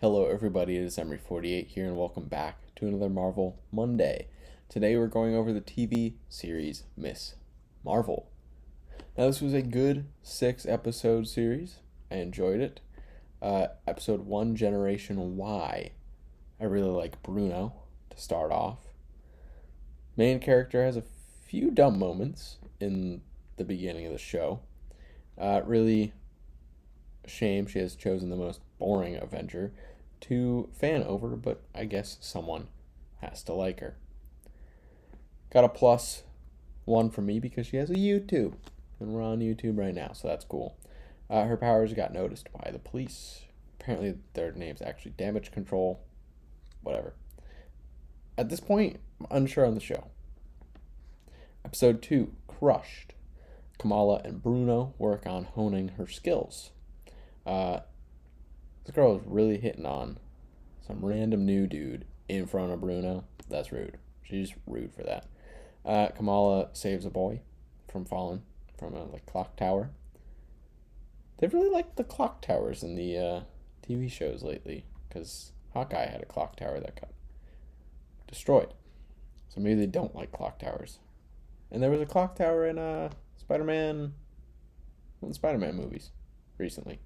Hello, everybody. It is Emery48 here, and welcome back to another Marvel Monday. Today, we're going over the TV series Miss Marvel. Now, this was a good 6-episode series. I enjoyed it. Episode 1, Generation Y. I really like Bruno to start off. Main character has a few dumb moments in the beginning of the show. Really a shame she has chosen the most boring Avenger to fan over, but I guess someone has to like her. Got a +1 from me because she has a YouTube, and we're on YouTube right now, so that's cool. Her powers got noticed by the police. Apparently, their name's actually Damage Control. Whatever. At this point, I'm unsure on the show. Episode 2, Crushed. Kamala and Bruno work on honing her skills. This girl is really hitting on some random new dude in front of Bruno. That's rude. She's rude for that. Kamala saves a boy from falling from a clock tower. They've really liked the clock towers in the TV shows lately, because Hawkeye had a clock tower that got destroyed. So maybe they don't like clock towers. And there was a clock tower in one of the Spider-Man movies recently.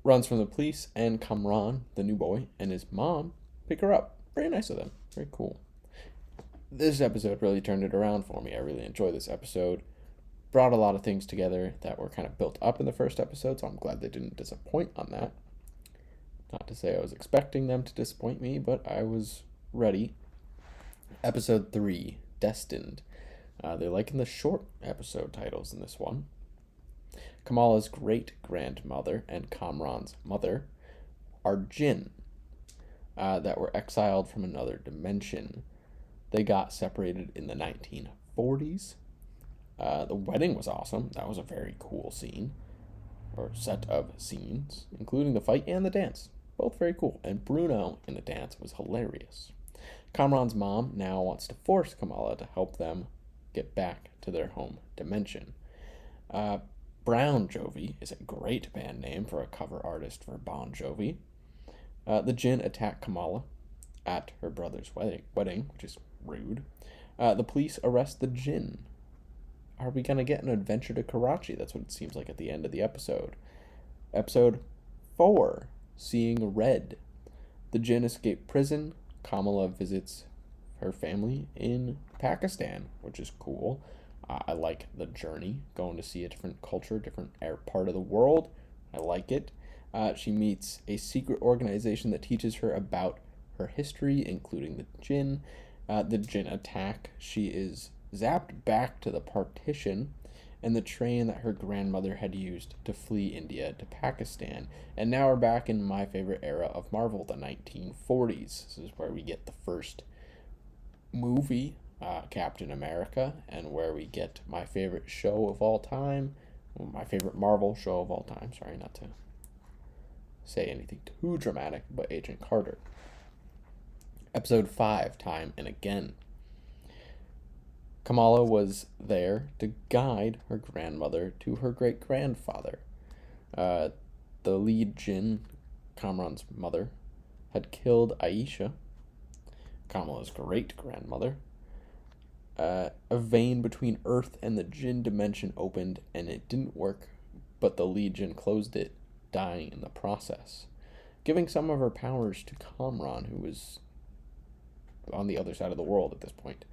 Runs from the police, and Kamran, the new boy, and his mom pick her up. Very nice of them. Very cool. This episode really turned it around for me. I really enjoyed this episode. Brought a lot of things together that were kind of built up in the first episode, so I'm glad they didn't disappoint on that. Not to say I was expecting them to disappoint me, but I was ready. Episode 3, Destined. They liken the short episode titles in this one. Kamala's great-grandmother and Kamran's mother are Jinn that were exiled from another dimension. They got separated in the 1940s. The wedding was awesome. That was a very cool scene, or set of scenes, including the fight and the dance. Both very cool. And Bruno in the dance was hilarious. Kamran's mom now wants to force Kamala to help them get back to their home dimension. Brown Jovi is a great band name for a cover artist for Bon Jovi. The Jinn attack Kamala at her brother's wedding, which is rude. The police arrest the Jinn. Are we going to get an adventure to Karachi? That's what it seems like at the end of the episode. Episode 4, Seeing Red. The Jinn escape prison. Kamala visits her family in Pakistan, which is cool. I like the journey, going to see a different culture, different part of the world. I like it. She meets a secret organization that teaches her about her history, including the Jinn. The Jinn attack. She is zapped back to the partition and the train that her grandmother had used to flee India to Pakistan. And now we're back in my favorite era of Marvel, the 1940s. This is where we get the first movie, Captain America, and where we get my favorite show of all time, my favorite Marvel show of all time. Sorry, not to say anything too dramatic, but Agent Carter. Episode 5, Time and Again. Kamala was there to guide her grandmother to her great-grandfather. The lead Jinn, Kamran's mother, had killed Aisha, Kamala's great-grandmother. A vein between Earth and the Jinn dimension opened, and it didn't work, but the lead Jinn closed it, dying in the process, giving some of her powers to Kamran, who was on the other side of the world at this point.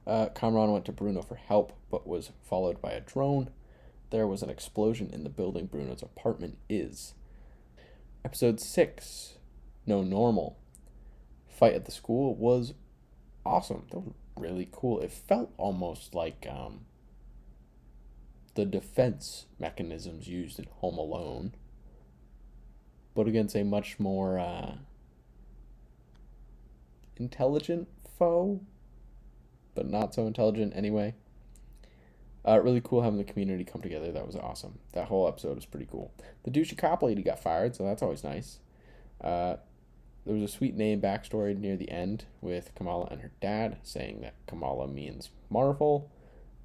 Kamran went to Bruno for help, but was followed by a drone. There was an explosion in the building Bruno's apartment is. Episode 6, No Normal. Fight at the school was awesome. That was really cool. It felt almost like the defense mechanisms used in Home Alone, but against a much more intelligent foe, but not so intelligent anyway. Really cool having the community come together. That was awesome. That whole episode was pretty cool. The douchey cop lady got fired, so that's always nice. There was a sweet name backstory near the end with Kamala and her dad saying that Kamala means Marvel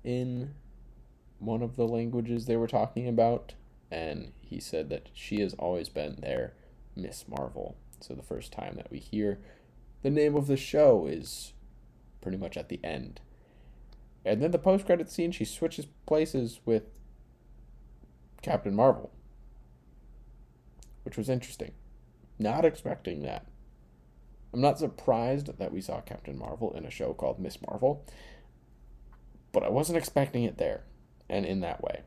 in one of the languages they were talking about. and he said that she has always been their Miss Marvel. So the first time that we hear the name of the show is pretty much at the end. And then the post-credit scene, she switches places with Captain Marvel, which was interesting. Not expecting that. I'm not surprised that we saw Captain Marvel in a show called Miss Marvel, but I wasn't expecting it there and in that way.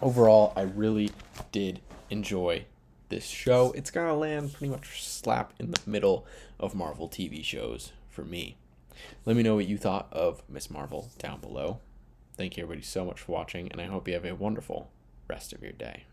Overall, I really did enjoy this show. It's gonna land pretty much slap in the middle of Marvel TV shows for me. Let me know what you thought of Miss Marvel down below. Thank you everybody so much for watching, and I hope you have a wonderful rest of your day.